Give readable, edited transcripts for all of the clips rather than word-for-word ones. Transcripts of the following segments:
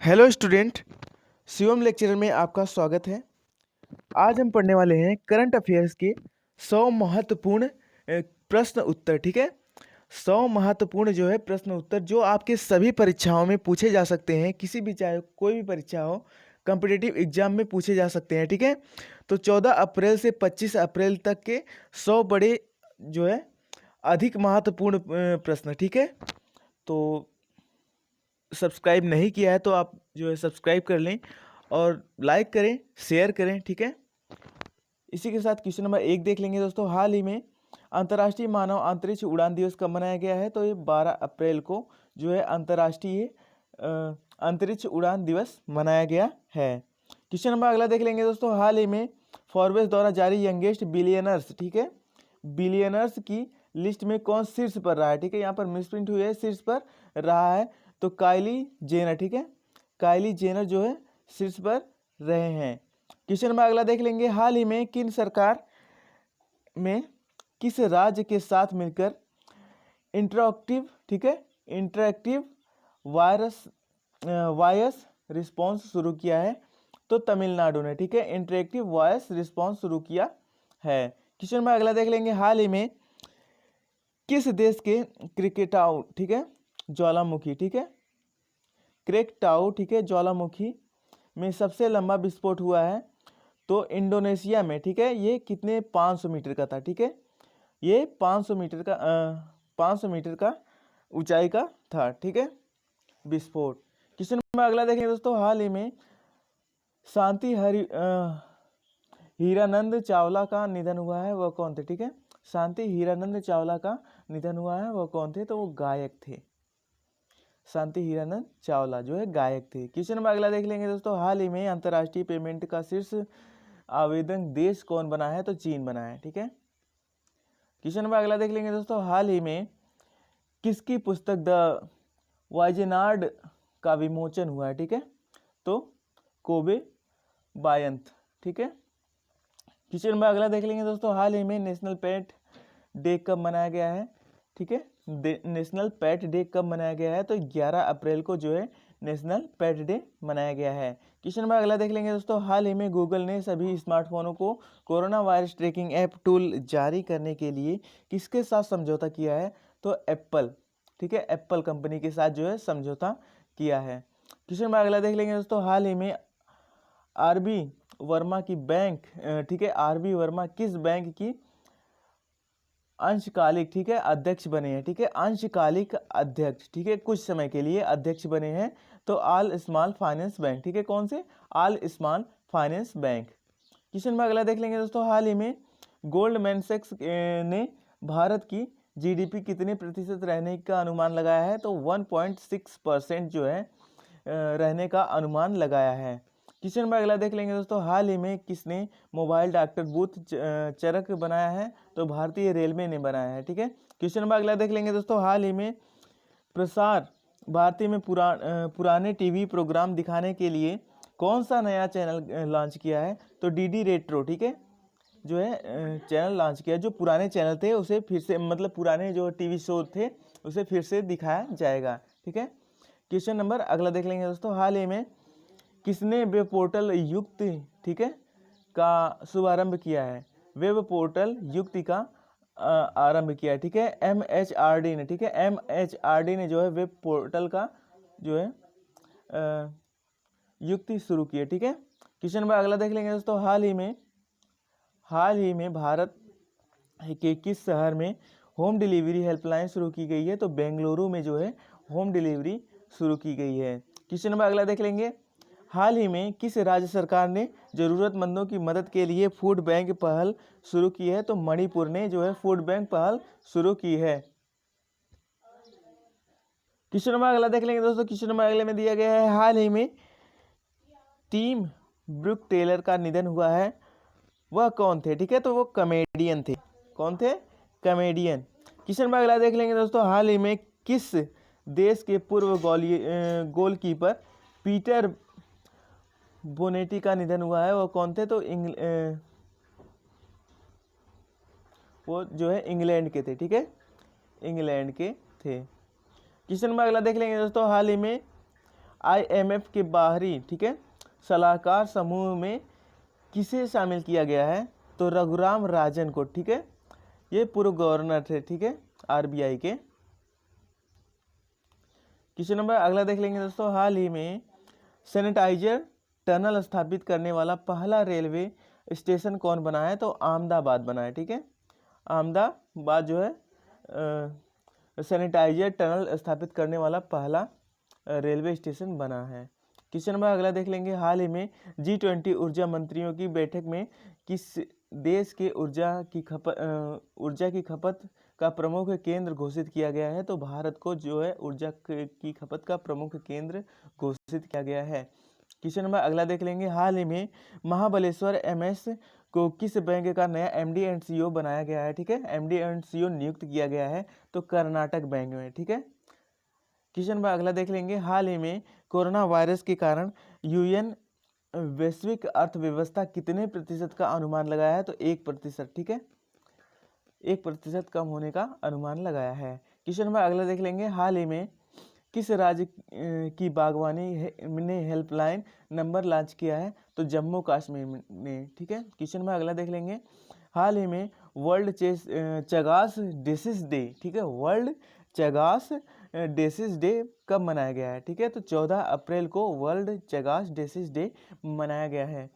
Hello student, Shivam lecturer में आपका स्वागत है। आज हम पढ़ने वाले हैं करंट अफेयर्स के 100 महत्वपूर्ण प्रश्न उत्तर। ठीक है, 100 महत्वपूर्ण जो है प्रश्न उत्तर जो आपके सभी परीक्षाओं में पूछे जा सकते हैं, किसी भी चाहे कोई भी परीक्षा हो, कॉम्पिटिटिव एग्जाम में पूछे जा सकते हैं। ठीक है, तो 14 अप्रैल से 25 अप्रैल तक के 100 बड़े जो है अधिक महत्वपूर्ण प्रश्न। ठीक है, तो सब्सक्राइब नहीं किया है तो आप जो है सब्सक्राइब कर लें और लाइक करें, शेयर करें। ठीक है, इसी के साथ क्वेश्चन नंबर 1 देख लेंगे दोस्तों। हाल ही में अंतर्राष्ट्रीय मानव अंतरिक्ष उड़ान दिवस कब मनाया गया है? तो ये 12 अप्रैल को जो है अंतर्राष्ट्रीय अंतरिक्ष उड़ान दिवस मनाया गया है। क्वेश्चन नंबर अगला देख लेंगे दोस्तों। हाल ही में फॉर्ब्स द्वारा जारी यंगेस्ट बिलियनर्स, ठीक है, बिलियनर्स की लिस्ट में कौन शीर्ष पर रहा है? ठीक है, यहाँ पर मिसप्रिंट हुई है, शीर्ष पर रहा है तो काइली जेनर। ठीक है, काइली जेनर जो है शीर्ष पर रहे हैं। क्वेश्चन नंबर अगला देख लेंगे। हाल ही में किन सरकार में किस राज्य के साथ मिलकर इंटरएक्टिव, ठीक है, इंटरएक्टिव वॉयस रिस्पॉन्स शुरू किया है? तो तमिलनाडु ने, ठीक है, इंटरएक्टिव वॉयस रिस्पॉन्स शुरू किया है। क्वेश्चन नंबर अगला देख लेंगे। हाल ही में किस देश के क्रिकेटाउ, ठीक है, ज्वालामुखी, ठीक है, क्रेकटाउ, ठीक है, ज्वालामुखी में सबसे लंबा विस्फोट हुआ है? तो इंडोनेशिया में। ठीक है, ये कितने 500 मीटर का था? ठीक है, ये 500 मीटर का 500 मीटर का ऊंचाई का था। ठीक है, विस्फोट। क्वेश्चन नंबर अगला देखेंगे दोस्तों। हाल ही में शांति हीरानंद चावला का निधन हुआ है, वह कौन थे? ठीक है, शांति हीरानंद चावला का निधन हुआ है, वह कौन थे? तो वो गायक थे। शांति हीरानंद चावला जो है गायक थे। क्वेश्चन नंबर अगला देख लेंगे दोस्तों। हाल ही में अंतर्राष्ट्रीय पेमेंट का शीर्ष आवेदन देश कौन बना है? तो चीन बना है। ठीक है, क्वेश्चन नंबर अगला देख लेंगे दोस्तों। हाल ही में किसकी पुस्तक द वाइजेनार्ड का विमोचन हुआ है? ठीक है, तो कोबे बायंत। ठीक है, क्वेश्चन नंबर अगला देख लेंगे दोस्तों। हाल ही में नेशनल पेट डे कब मनाया गया है? ठीक है, नेशनल पेट डे कब मनाया गया है? तो 11 अप्रैल को जो है नेशनल पेट डे मनाया गया है। क्वेश्चन नंबर अगला देख लेंगे दोस्तों। हाल ही में गूगल ने सभी स्मार्टफोनों को corona virus tracking app tool जारी करने के लिए किसके साथ समझौता किया है? तो एप्पल, ठीक है, एप्पल कंपनी के साथ जो है समझौता किया है। क्वेश्चन नंबर अगला देख लेंगे दोस्तों। हाल ही में आरबी वर्मा की बैंक, ठीक है, आरबी वर्मा किस बैंक की अंशकालिक, ठीक है, अध्यक्ष बने हैं? ठीक है, अंशकालिक अध्यक्ष, ठीक है, कुछ समय के लिए अध्यक्ष बने हैं। तो ऑल स्मॉल फाइनेंस बैंक, ठीक है, कौन से? All small finance bank. Question में अगला देख लेंगे दोस्तों। हाल ही में गोल्डमैन सैक्स ने भारत की जीडीपी कितने प्रतिशत रहने का अनुमान लगाया है? तो 1.6% जो है रहने का अनुमान लगाया है। क्वेश्चन नंबर अगला देख लेंगे दोस्तों। हाल ही में किसने मोबाइल डॉक्टर बूथ चरक बनाया है? तो भारतीय रेलवे ने बनाया है। ठीक है, क्वेश्चन नंबर अगला देख लेंगे दोस्तों। हाल ही में प्रसार भारती में पुराने टीवी प्रोग्राम दिखाने के लिए कौन सा नया चैनल लॉन्च किया है? तो डीडी रेट्रो, ठीक है, जो है चैनल लॉन्च किया। जो पुराने चैनल थे उसे फिर से, मतलब पुराने जो टीवी शो थे उसे फिर से दिखाया जाएगा। ठीक है, क्वेश्चन नंबर अगला देख लेंगे दोस्तों। हाल ही में किसने वेब पोर्टल युक्त, ठीक है, का शुभारंभ किया है? वेब पोर्टल युक्ति का आरंभ किया है। ठीक है, MHRD ने, ठीक है, MHRD ने जो है वेब पोर्टल का जो है युक्ति शुरू की है। ठीक है, क्वेश्चन नंबर अगला देख लेंगे दोस्तों। हाल ही में भारत के किस शहर में होम डिलीवरी हेल्पलाइन शुरू की गई है? तो बेंगलुरु में जो है होम डिलीवरी शुरू की गई है। क्वेश्चन नंबर अगला देख लेंगे। हाल ही में किस राज्य सरकार ने जरूरतमंदों की मदद के लिए फूड बैंक पहल शुरू की है? तो मणिपुर ने जो है फूड बैंक पहल शुरू की है। क्वेश्चन नंबर अगला देख लेंगे दोस्तों। क्वेश्चन नंबर अगले में दिया गया है। हाल ही में टिम ब्रूक टेलर का निधन हुआ है, वह कौन थे? ठीक है, तो वो कॉमेडियन थे। कौन थे? कॉमेडियन। क्वेश्चन नंबर अगला देख लेंगे दोस्तों। हाल ही में किस देश के पूर्व गोलकीपर पीटर बोनेटी का निधन हुआ है, वो कौन थे? तो वो जो है इंग्लैंड के थे। ठीक है, इंग्लैंड के थे। क्वेश्चन नंबर अगला देख लेंगे दोस्तों। हाल ही में IMF के बाहरी, ठीक है, सलाहकार समूह में किसे शामिल किया गया है? तो रघुराम राजन को, ठीक है, ये पूर्व गवर्नर थे, ठीक है, RBI के। क्वेश्चन नंबर अगला देख लेंगे दोस्तों, हाल ही में सैनिटाइजर टनल स्थापित करने वाला पहला रेलवे स्टेशन कौन बना है? तो अहमदाबाद बना है, ठीक है, अहमदाबाद जो है सैनिटाइजर टनल स्थापित करने वाला पहला रेलवे स्टेशन बना है। क्वेश्चन नंबर अगला देख लेंगे, हाल ही में G20 ऊर्जा मंत्रियों की बैठक में किस देश के ऊर्जा की खपत का प्रमुख केंद्र घोषित किया गया है? तो भारत को जो है ऊर्जा की खपत का प्रमुख केंद्र घोषित किया गया है। क्वेश्चन नंबर अगला देख लेंगे, हाल ही में महाबलेश्वर MS को किस बैंक का नया MD एंड CEO बनाया गया है? ठीक है, MD एंड CEO नियुक्त किया गया है तो कर्नाटक बैंक में, ठीक है। क्वेश्चन नंबर अगला देख लेंगे, हाल ही में कोरोना वायरस के कारण UN वैश्विक अर्थव्यवस्था कितने प्रतिशत का अनुमान लगाया है? तो 1%, ठीक है, 1% कम होने का अनुमान लगाया है। क्वेश्चन नंबर अगला देख लेंगे, हाल ही में किस राज्य की बागवानी ने हेल्पलाइन नंबर लॉन्च किया है? तो जम्मू कश्मीर ने, ठीक है। क्वेश्चन नंबर अगला देख लेंगे, हाल ही में वर्ल्ड चगास डिसीज डे, ठीक है, वर्ल्ड चगास डिसीज डे कब मनाया गया है? ठीक है, तो 14 अप्रैल को वर्ल्ड चगास डिसीज डे मनाया गया है।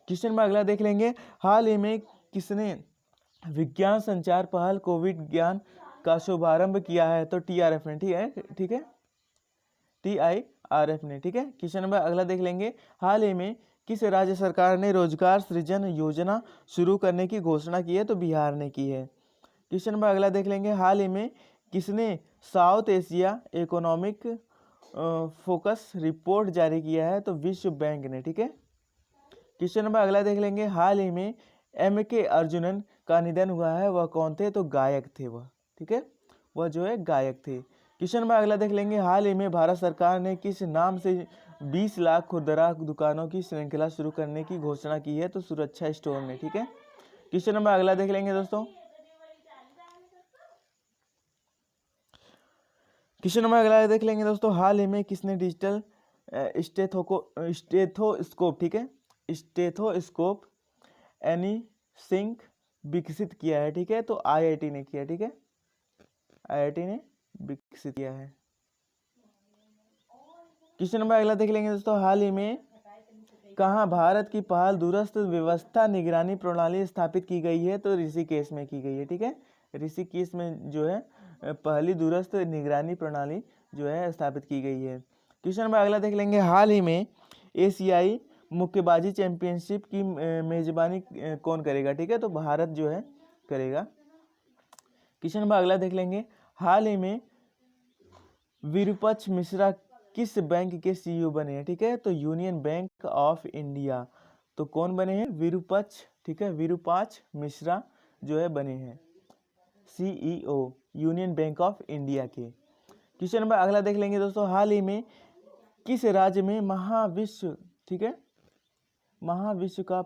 क्वेश्चन नंबर अगला देख लेंगे, हाल ही में किसने विज्ञान संचार पहल कोविड ज्ञान का शुभारंभ किया है? तो TRF ने, ठीक है, TIRF ने, ठीक है। क्वेश्चन नंबर अगला देख लेंगे, हाल ही में किस राज्य सरकार ने रोजगार सृजन योजना शुरू करने की घोषणा की है? तो बिहार ने की है। क्वेश्चन नंबर अगला देख लेंगे, हाल ही में किसने south Asia economic focus report जारी किया है? तो विश्व बैंक ने, ठीक है। क्वेश्चन नंबर अगला देख लेंगे, हाल ही में MK अर्जुनन का निधन हुआ है, वह कौन थे? तो गायक थे वह, ठीक है, वह जो है गायक थे। क्वेश्चन नंबर अगला देख लेंगे, हाल ही में भारत सरकार ने किस नाम से 20 लाख खुदरा दुकानों की श्रृंखला शुरू करने की घोषणा की है? तो सुरक्षा स्टोर ने, ठीक है। क्वेश्चन नंबर अगला देख लेंगे दोस्तों, क्वेश्चन नंबर अगला देख लेंगे दोस्तों, हाल ही में किसने डिजिटल स्टेथोस्कोप, ठीक है, स्टेथोस्कोप एनीसिंक विकसित किया है? ठीक है, तो IIT ने किया, ठीक है, IIT ने विकसित किया है। क्वेश्चन नंबर अगला देख लेंगे दोस्तों, हाल ही में कहाँ भारत की पहल दूरस्थ व्यवस्था निगरानी प्रणाली स्थापित की गई है? तो ऋषिकेश में की गई है, ठीक है, ऋषिकेश में जो है पहली दूरस्थ निगरानी प्रणाली जो है स्थापित की गई है। क्वेश्चन नंबर अगला देख लेंगे, हाल ही में एशियाई मुक्केबाजी चैंपियनशिप की मेजबानी कौन करेगा? ठीक है, तो भारत जो है करेगा। क्वेश्चन नंबर अगला देख लेंगे, हाल ही में विरूपाक्ष मिश्रा किस बैंक के CEO बने हैं? ठीक है, तो यूनियन बैंक ऑफ इंडिया, तो कौन बने हैं? विरूपाक्ष, ठीक है, विरूपाक्ष मिश्रा जो है बने हैं CEO union bank of India के। क्वेश्चन नंबर अगला देख लेंगे दोस्तों, हाल ही में किस राज्य में महाविश्व, ठीक है, महाविश्व का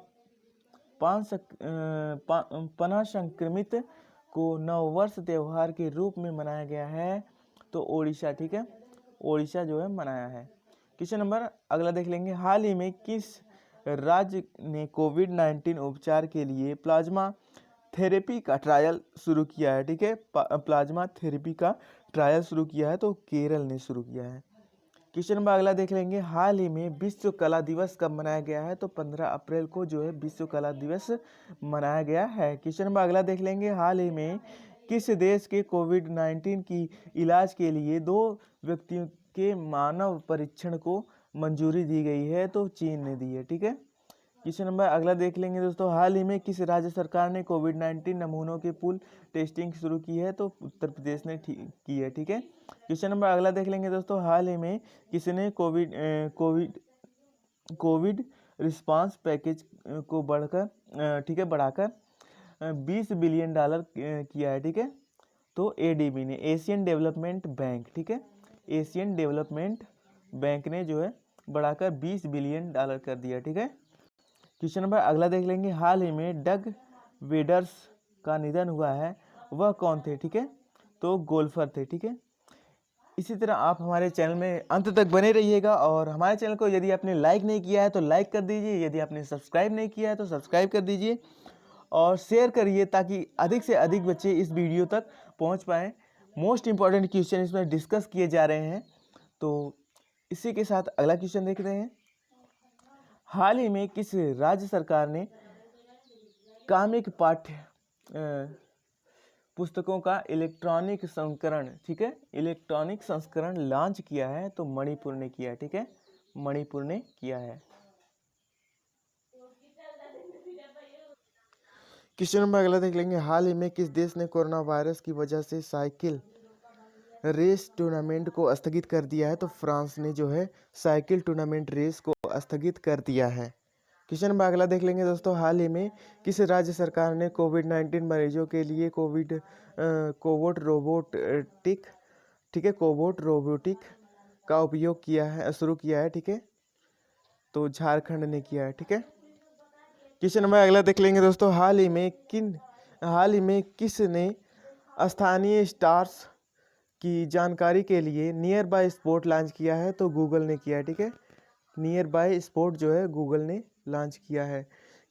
पना संक्रमित को नववर्ष त्योहार के रूप में मनाया गया है? तो ओडिशा, ठीक है, ओडिशा जो है मनाया है। क्वेश्चन नंबर अगला देख लेंगे, हाल ही में किस राज्य ने कोविड-19 उपचार के लिए प्लाज्मा थेरेपी का ट्रायल शुरू किया है? ठीक है, प्लाज्मा थेरेपी का ट्रायल शुरू किया है, तो केरल ने शुरू किया है। क्वेश्चन नंबर अगला देख लेंगे, हाल ही में विश्व कला दिवस कब मनाया गया है? तो 15 अप्रैल को जो है विश्व कला दिवस मनाया गया है। क्वेश्चन नंबर अगला देख लेंगे, हाल ही में किस देश के कोविड-19 की इलाज के लिए 2 व्यक्तियों के मानव परीक्षण को मंजूरी दी गई है? तो चीन ने दी है, ठीक है। क्वेश्चन नंबर अगला देख लेंगे दोस्तों, हाल ही में किस राज्य सरकार ने कोविड-19 नमूनों के पूल टेस्टिंग शुरू की है? तो उत्तर प्रदेश ने की है, ठीक है। क्वेश्चन नंबर अगला देख लेंगे दोस्तों, हाल ही में किसने कोविड रिस्पांस पैकेज को बढ़ाकर $20 बिलियन किया है? ठीक है, तो ADB ने, एशियन डेवलपमेंट बैंक, ठीक है, एशियन डेवलपमेंट बैंक ने जो है बढ़ाकर $20 बिलियन कर दिया, ठीक है। क्वेश्चन नंबर अगला देख लेंगे, हाल ही में डग वेडर्स का निधन हुआ है, वह कौन थे? ठीक है, तो गोल्फर थे, ठीक है। इसी तरह आप हमारे चैनल में अंत तक बने रहिएगा, और हमारे चैनल को यदि आपने लाइक नहीं किया है तो लाइक कर दीजिए, यदि आपने सब्सक्राइब नहीं किया है तो सब्सक्राइब कर दीजिए और शेयर करिए, ताकि अधिक से अधिक बच्चे इस वीडियो तक पहुंच पाएँ। मोस्ट इम्पॉर्टेंट क्वेश्चन इसमें डिस्कस किए जा रहे हैं। तो इसी के साथ अगला क्वेश्चन देख रहे हैं। हाल ही में किस राज्य सरकार ने कामिक पाठ्य पुस्तकों का इलेक्ट्रॉनिक संस्करण, ठीक है, इलेक्ट्रॉनिक संस्करण लॉन्च किया है? तो मणिपुर ने किया है, ठीक है, मणिपुर ने किया है। क्वेश्चन नंबर अगला देख लेंगे। हाल ही में किस देश ने कोरोना वायरस की वजह से साइकिल रेस टूर्नामेंट को स्थगित कर दिया है? तो फ्रांस ने जो है साइकिल टूर्नामेंट रेस को स्थगित कर दिया है। क्वेश्चन नंबर अगला देख लेंगे दोस्तों। हाल ही में किस राज्य सरकार ने कोविड-19 मरीजों के लिए कोवोट रोबोटिक, ठीक है, कोवोट रोबोटिक का उपयोग किया है, शुरू किया है, ठीक है? तो झारखंड ने किया है, ठीक है। क्वेश्चन नंबर अगला देख लेंगे दोस्तों। हाल ही में किस ने स्थानीय स्टार्स की जानकारी के लिए नियर बाय स्पॉट लॉन्च किया है? तो गूगल ने किया है, ठीक है, नियर बाय स्पॉट जो है गूगल ने लॉन्च किया है।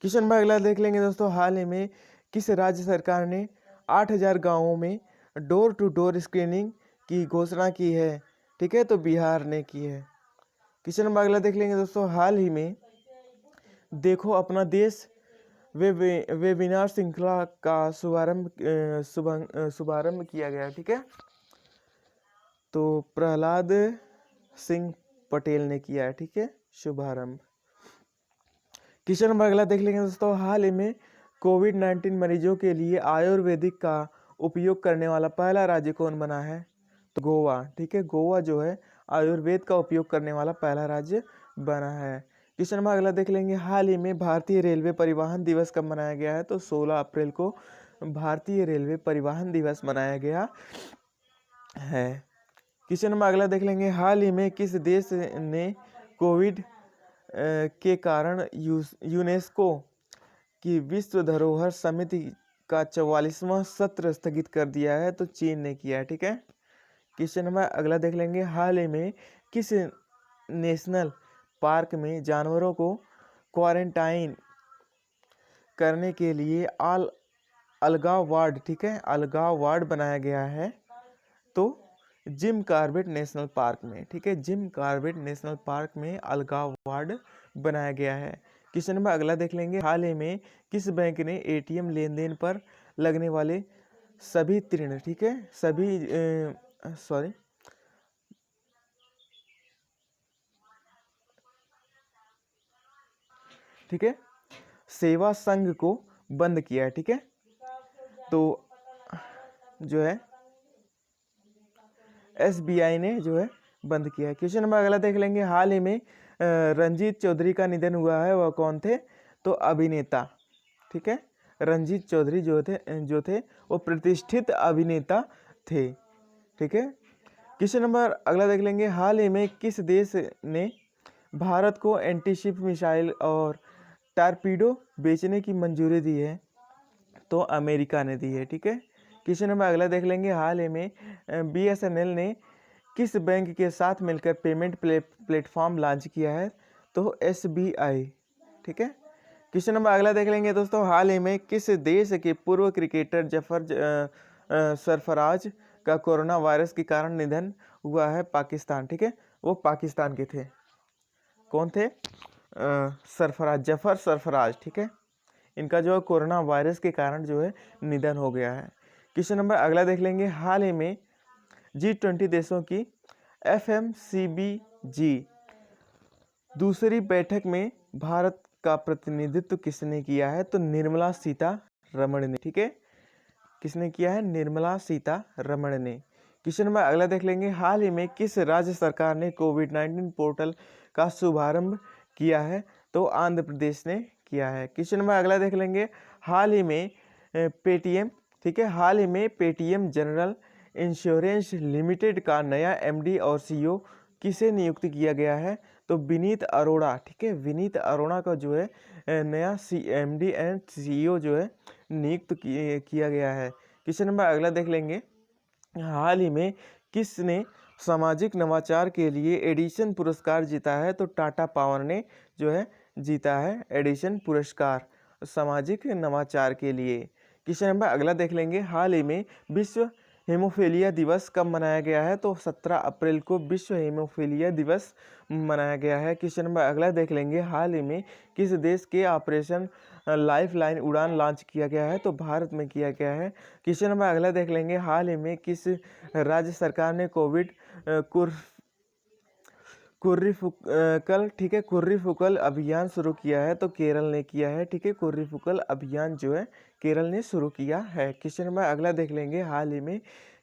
क्वेश्चन नंबर अगला देख लेंगे दोस्तों। हाल ही में किस राज्य सरकार ने 8000 गांवों में डोर टू डोर स्क्रीनिंग की घोषणा की है? ठीक है, तो बिहार ने की है। क्वेश्चन नंबर अगला देख लेंगे दोस्तों। हाल ही में देखो अपना देश वेबिनार श्रृंखला का शुभारंभ किया गया, ठीक है, तो प्रहलाद सिंह पटेल ने किया है, ठीक है, शुभारंभ। क्वेश्चन नंबर अगला देख लेंगे दोस्तों। हाल ही में कोविड-19 मरीजों के लिए आयुर्वेदिक का उपयोग करने वाला पहला राज्य कौन बना है? तो गोवा, ठीक है, गोवा जो है आयुर्वेद का उपयोग करने वाला पहला राज्य बना है। क्वेश्चन नंबर अगला देख लेंगे। हाल ही में भारतीय रेलवे परिवहन दिवस कब मनाया गया है? तो 16 अप्रैल को भारतीय रेलवे परिवहन दिवस मनाया गया है। क्वेश्चन नंबर अगला देख लेंगे। हाल ही में किस देश ने कोविड के कारण यूनेस्को की विश्व धरोहर समिति का 44वां सत्र स्थगित कर दिया है? तो चीन ने किया है, ठीक है। क्वेश्चन नंबर अगला देख लेंगे। हाल ही में किस नेशनल पार्क में जानवरों को क्वारंटाइन करने के लिए अलगाव वार्ड, ठीक है, अलगाव वार्ड बनाया गया है? तो जिम कॉर्बेट नेशनल पार्क में, ठीक है, जिम कॉर्बेट नेशनल पार्क में अलगाव वार्ड बनाया गया है। क्वेश्चन नंबर अगला देख लेंगे। हाल ही में किस बैंक ने एटीएम लेन देन पर लगने वाले सभी ऋण, ठीक है, ठीक है, सेवा संघ को बंद किया है, ठीक है, तो जो है SBI ने जो है बंद किया है। क्वेश्चन नंबर अगला देख लेंगे। हाल ही में रंजीत चौधरी का निधन हुआ है, वह कौन थे? तो अभिनेता, ठीक है, रंजीत चौधरी जो थे वो प्रतिष्ठित अभिनेता थे, ठीक है। क्वेश्चन नंबर अगला देख लेंगे। हाल ही में किस देश ने भारत को एंटीशिप मिसाइल और टारपीडो बेचने की मंजूरी दी है? तो अमेरिका ने दी है, ठीक है। क्वेश्चन नंबर अगला देख लेंगे। हाल ही में BSNL ने किस बैंक के साथ मिलकर पेमेंट प्लेटफॉर्म लॉन्च किया है? तो SBI, ठीक है। क्वेश्चन नंबर अगला देख लेंगे दोस्तों। हाल ही में किस देश के पूर्व क्रिकेटर जफर सरफराज का कोरोना वायरस के कारण निधन हुआ है? पाकिस्तान, ठीक है, वो पाकिस्तान के थे। कौन थे? जफर सरफराज, ठीक है, इनका जो है कोरोना वायरस के कारण जो है निधन हो गया है। क्वेश्चन नंबर अगला देख लेंगे। हाल ही में G20 देशों की FMCBG दूसरी बैठक में भारत का प्रतिनिधित्व किसने किया है? तो निर्मला सीतारमण ने, ठीक है, किसने किया है? निर्मला सीतारमण ने। क्वेश्चन नंबर अगला देख लेंगे। हाल ही में किस राज्य सरकार ने कोविड-19 पोर्टल का शुभारंभ किया है? तो आंध्र प्रदेश ने किया है। क्वेश्चन नंबर अगला देख लेंगे। हाल ही में पेटीएम, ठीक है, हाल ही में पेटीएम जनरल इंश्योरेंस लिमिटेड का नया MD और CEO किसे नियुक्त किया गया है? तो विनीत अरोड़ा, ठीक है, विनीत अरोड़ा का जो है नया MD एंड CEO जो है नियुक्त किया गया है। क्वेश्चन नंबर अगला देख लेंगे। हाल ही में किसने सामाजिक नवाचार के लिए एडिसन पुरस्कार जीता है? तो टाटा पावर ने जो है जीता है एडिसन पुरस्कार सामाजिक नवाचार के लिए। क्वेश्चन नंबर अगला देख लेंगे, हाल ही में विश्व हेमोफीलिया दिवस कब मनाया गया है? तो 17 अप्रैल को विश्व हेमोफीलिया दिवस मनाया गया है। क्वेश्चन नंबर अगला देख लेंगे, हाल ही में किस देश के ऑपरेशन लाइफ लाइन उड़ान लॉन्च किया गया है? तो भारत में किया गया है। क्वेश्चन नंबर अगला देख लेंगे, हाल ही में किस राज्य सरकार ने कोविड कुर्रीफुकल ठीक है कुर्रीफुकल अभियान शुरू किया है? तो केरल ने किया है। ठीक है, कुर्रीफुकल अभियान जो है केरल ने शुरू किया है। क्वेश्चन नंबर अगला देख लेंगे, हाल ही में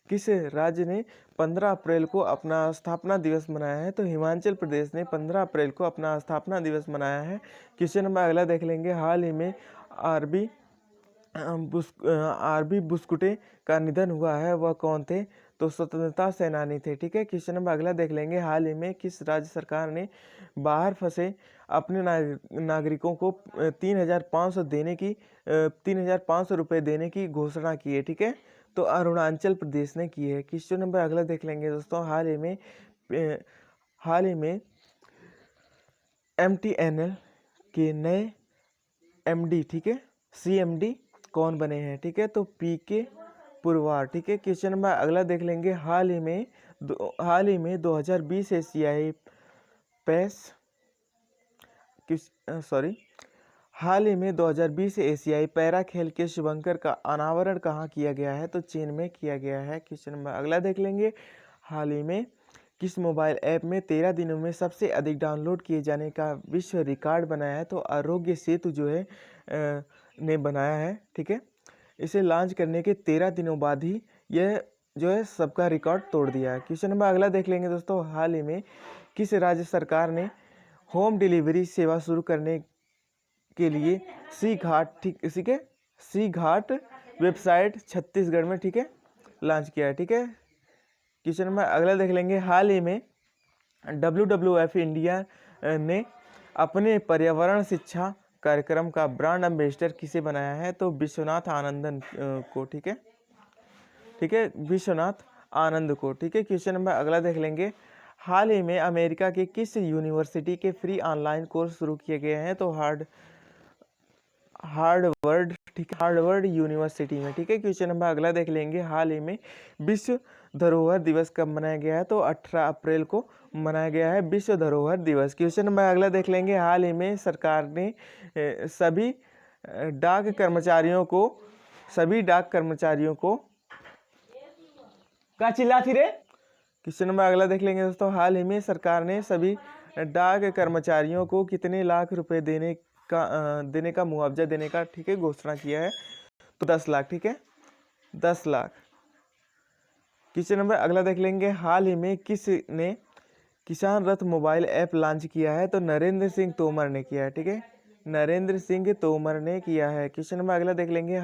किस राज्य ने 15 अप्रैल को अपना स्थापना दिवस मनाया है? तो हिमाचल प्रदेश ने 15 अप्रैल को अपना स्थापना दिवस मनाया है। क्वेश्चन नंबर अगला देख लेंगे, हाल ही में आरबी बुस्कुटे का निधन हुआ है, वह कौन थे? तो स्वतंत्रता सेनानी थे। ठीक है, क्वेश्चन नंबर अगला देख लेंगे, हाल ही में किस राज्य सरकार ने बाहर फंसे अपने नागरिकों को 3,500 रुपये देने की घोषणा की है? ठीक है, तो अरुणाचल प्रदेश ने की है। क्वेश्चन नंबर अगला देख लेंगे दोस्तों, हाल ही में MTNL के नए MD ठीक है CMD कौन बने हैं? ठीक है, तो PK पुरवार। ठीक है, क्वेश्चन नंबर अगला देख लेंगे, हाल ही में 2020 एशियाई पेस हाल ही में 2020 एशियाई पैरा खेल के शुभंकर का अनावरण कहाँ किया गया है? तो चीन में किया गया है। क्वेश्चन नंबर अगला देख लेंगे, हाल ही में किस मोबाइल ऐप में 13 दिनों में सबसे अधिक डाउनलोड किए जाने का विश्व रिकॉर्ड बनाया है? तो आरोग्य सेतु जो है ने बनाया है। ठीक है, इसे लॉन्च करने के 13 दिनों बाद ही यह जो है सबका रिकॉर्ड तोड़ दिया है। क्वेश्चन नंबर अगला देख लेंगे दोस्तों, हाल ही में किस राज्य सरकार ने होम डिलीवरी सेवा शुरू करने के लिए सी घाट वेबसाइट छत्तीसगढ़ में ठीक है लॉन्च किया है? ठीक है, क्वेश्चन नंबर अगला देख लेंगे, हाल ही में WWF इंडिया ने अपने पर्यावरण शिक्षा कार्यक्रम का ब्रांड एम्बेसडर किसे बनाया है? तो विश्वनाथ आनंदन को। ठीक है, विश्वनाथ आनंद को। ठीक है, क्वेश्चन नंबर अगला देख लेंगे, हाल ही में अमेरिका के किस यूनिवर्सिटी के फ्री ऑनलाइन कोर्स शुरू किए गए हैं? तो हार्वर्ड यूनिवर्सिटी में। ठीक है, क्वेश्चन नंबर अगला देख लेंगे, हाल ही में विश्व धरोहर दिवस कब मनाया गया है? तो 18 अप्रैल को मनाया गया है विश्व धरोहर दिवस। क्वेश्चन नंबर अगला देख लेंगे, हाल ही में सरकार ने सभी डाक कर्मचारियों को क्या चिल्लाती रे? क्वेश्चन नंबर अगला देख लेंगे दोस्तों, हाल ही में सरकार ने सभी डाक कर्मचारियों को कितने लाख रुपए देने का मुआवजा देने का ठीक है घोषणा किया है? तो 10 लाख। ठीक है, 10 लाख। क्वेश्चन नंबर अगला देख लेंगे, हाल ही में किस ने किसान रथ मोबाइल ऐप लॉन्च किया है? तो नरेंद्र सिंह तोमर ने किया है। ठीक है, नरेंद्र सिंह तोमर ने किया है। क्वेश्चन नंबर अगला देख लेंगे,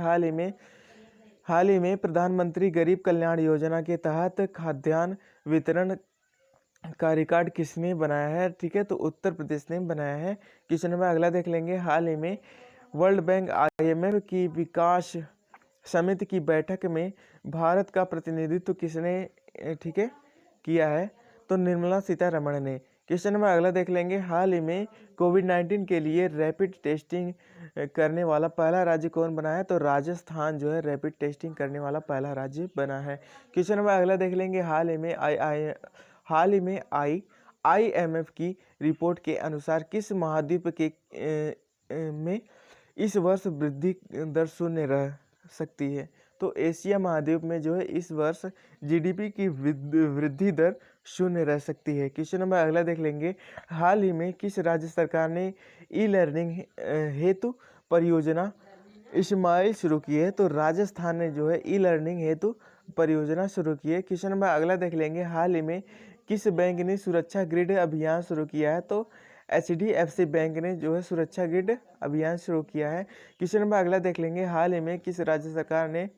हाल ही में प्रधानमंत्री गरीब कल्याण योजना के तहत खाद्यान्न वितरण का रिकॉर्ड किसने बनाया है? ठीक है, तो उत्तर प्रदेश ने बनाया है। क्वेश्चन नंबर अगला देख लेंगे, हाल ही में वर्ल्ड बैंक IMF की विकास समिति की बैठक में भारत का प्रतिनिधित्व किसने ठीक है किया है? तो निर्मला सीतारमण ने। क्वेश्चन नंबर अगला देख लेंगे, हाल ही में कोविड-19 के लिए रैपिड टेस्टिंग करने वाला पहला राज्य कौन बना है? तो राजस्थान जो है रैपिड टेस्टिंग करने वाला पहला राज्य बना है। क्वेश्चन नंबर अगला देख लेंगे, हाल ही में IMF की रिपोर्ट के अनुसार किस महाद्वीप में इस वर्ष वृद्धि दर शून्य रह सकती है? तो एशिया महाद्वीप में जो है इस वर्ष GDP की वृद्धि दर शून्य रह सकती है। क्वेश्चन नंबर अगला देख लेंगे, हाल ही में किस राज्य सरकार ने ई-लर्निंग हेतु परियोजना इस्माइल शुरू की है? तो राजस्थान ने जो है ई-लर्निंग हेतु परियोजना शुरू की है। क्वेश्चन नंबर अगला देख लेंगे, हाल ही में किस बैंक ने सुरक्षा ग्रिड अभियान शुरू किया है? तो HDFC बैंक ने जो है सुरक्षा ग्रिड अभियान शुरू किया है। क्वेश्चन नंबर अगला देख लेंगे, हाल ही में किस राज्य सरकार ने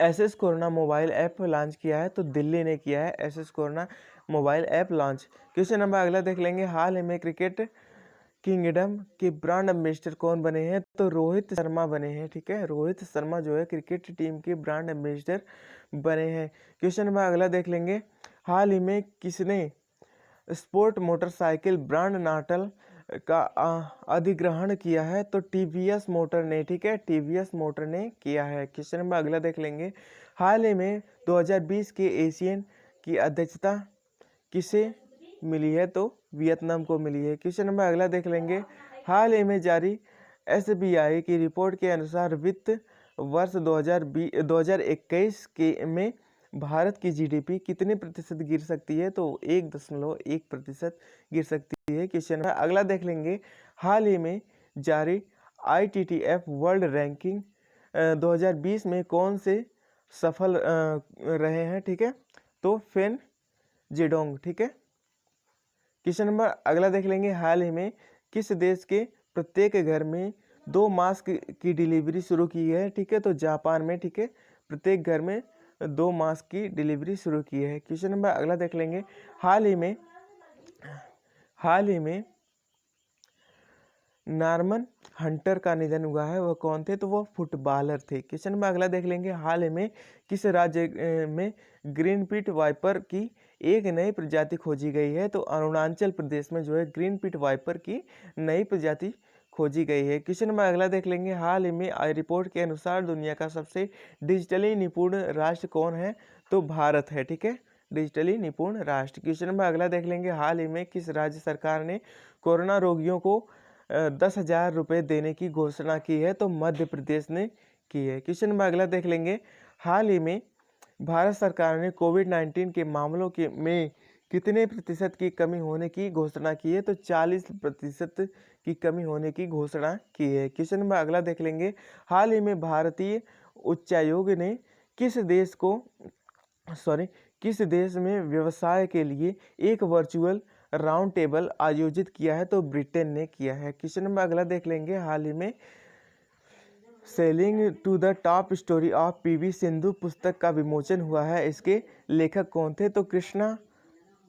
SS corona mobile app launch किया है? तो दिल्ली ने किया है SS corona mobile app launch. Question number अगला देख लेंगे, हाल ही में क्रिकेट किंगडम के ब्रांड एम्बेसडर कौन बने हैं? तो रोहित शर्मा बने हैं। ठीक है, रोहित शर्मा जो है क्रिकेट टीम के ब्रांड एम्बेसडर बने हैं। क्वेश्चन नंबर अगला देख लेंगे, हाल ही में किसने स्पोर्ट मोटरसाइकिल ब्रांड नाटल का अधिग्रहण किया है? तो टीवीएस मोटर ने, ठीक है, टीवीएस मोटर ने किया है। क्वेश्चन नंबर अगला देख लेंगे। हाल ही में 2020 के एशियन की अध्यक्षता किसे मिली है? तो वियतनाम को मिली है। क्वेश्चन नंबर अगला देख लेंगे। हाल ही में जारी एसबीआई की रिपोर्ट के अनुसार वित्त वर्ष 2021 के में भारत की जीडीपी कितने प्रतिशत गिर सकती है? तो 1.1% गिर सकती है। क्वेश्चन नंबर अगला देख लेंगे। हाल ही में जारी आईटीटीएफ वर्ल्ड रैंकिंग 2020 में कौन से सफल रहे हैं? ठीक है, तो फेन जेडोंग, ठीक है। क्वेश्चन नंबर अगला देख लेंगे। हाल ही में किस देश के प्रत्येक घर में 2 मास्क की डिलीवरी शुरू की है? ठीक है, तो जापान में, ठीक है, प्रत्येक घर में 2 मास्क की डिलीवरी शुरू की है। क्वेश्चन नंबर अगला देख लेंगे। हाल ही में नॉर्मन हंटर का निधन हुआ है, वह कौन थे? तो वह फुटबॉलर थे। क्वेश्चन नंबर अगला देख लेंगे। हाल ही में किस राज्य में ग्रीन पिट वाइपर की एक नई प्रजाति खोजी गई है? तो अरुणाचल प्रदेश में जो है ग्रीन पिट वाइपर की नई प्रजाति खोजी गई है। क्वेश्चन नंबर अगला देख लेंगे। हाल ही में आई रिपोर्ट के अनुसार दुनिया का सबसे डिजिटली निपुण राष्ट्र कौन है? तो भारत है, ठीक है, डिजिटली निपुण राष्ट्र। क्वेश्चन नंबर अगला देख लेंगे। हाल ही में किस राज्य सरकार ने कोरोना रोगियों को 10,000 रुपये देने की घोषणा की है? तो मध्य प्रदेश ने की है। क्वेश्चन नंबर अगला देख लेंगे। हाल ही में भारत सरकार ने कोविड-19 के मामलों के में कितने प्रतिशत की कमी होने की घोषणा की है? तो 40% की कमी होने की घोषणा की है। क्वेश्चन नंबर अगला देख लेंगे। हाल ही में भारतीय उच्चायोग ने किस देश में व्यवसाय के लिए एक वर्चुअल राउंड टेबल आयोजित किया है? तो ब्रिटेन ने किया है। क्वेश्चन नंबर अगला देख लेंगे। हाल ही में sailing to the top story of PV Sindhu पुस्तक का विमोचन हुआ है, इसके लेखक कौन थे? तो कृष्णा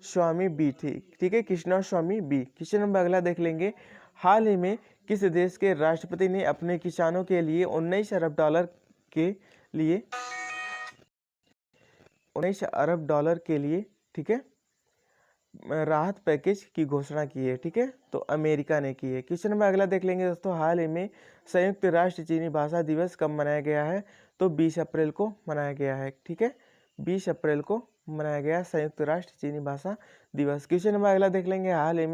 स्वामी बी थे, ठीक है, कृष्णा स्वामी बी। क्वेश्चन नंबर अगला देख लेंगे। हाल ही में किस देश के राष्ट्रपति ने अपने किसानों के लिए 19 अरब डॉलर के लिए ठीक है राहत पैकेज की घोषणा की है? ठीक है, तो अमेरिका ने की है। क्वेश्चन नंबर अगला देख लेंगे दोस्तों। हाल ही में संयुक्त राष्ट्र चीनी भाषा दिवस कब मनाया गया है? तो 20 अप्रैल को मनाया गया है, ठीक है, 20 अप्रैल को मनाया गया संयुक्त राष्ट्र चीनी भाषा दिवस। क्वेश्चन नंबर अगला देख लेंगे। हाल ही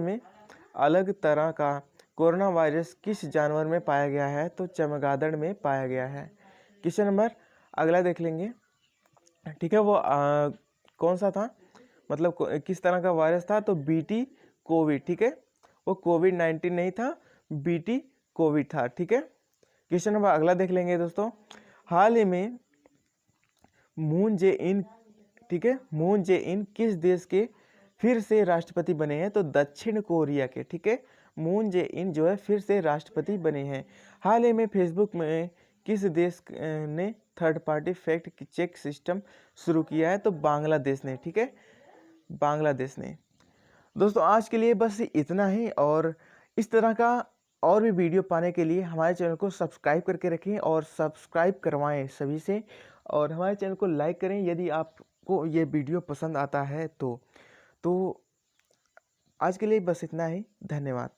में अलग तरह का कोरोना वायरस किस जानवर में पाया गया है? तो चमगादड़ में पाया गया है। क्वेश्चन नंबर अगला देख लेंगे, ठीक है, वो कौन सा था, मतलब किस तरह का वायरस था? तो बीटी कोविड, ठीक है, वो कोविड-19 नहीं था, बीटी कोविड था, ठीक है। क्वेश्चन नंबर अगला देख लेंगे दोस्तों। हाल ही में मून जे इन, ठीक है, मून जे इन किस देश के फिर से राष्ट्रपति बने हैं? तो दक्षिण कोरिया के, ठीक है, मून जे इन जो है फिर से राष्ट्रपति बने हैं। हाल ही में फेसबुक में किस देश ने third party fact check system शुरू किया है? तो बांग्लादेश ने, ठीक है, बांग्लादेश ने। दोस्तों आज के लिए बस इतना ही, और इस तरह का और भी वीडियो पाने के लिए हमारे चैनल को सब्सक्राइब करके रखें और सब्सक्राइब करवाएं सभी से, और हमारे चैनल को लाइक करें यदि आपको ये वीडियो पसंद आता है तो आज के लिए बस इतना ही। धन्यवाद।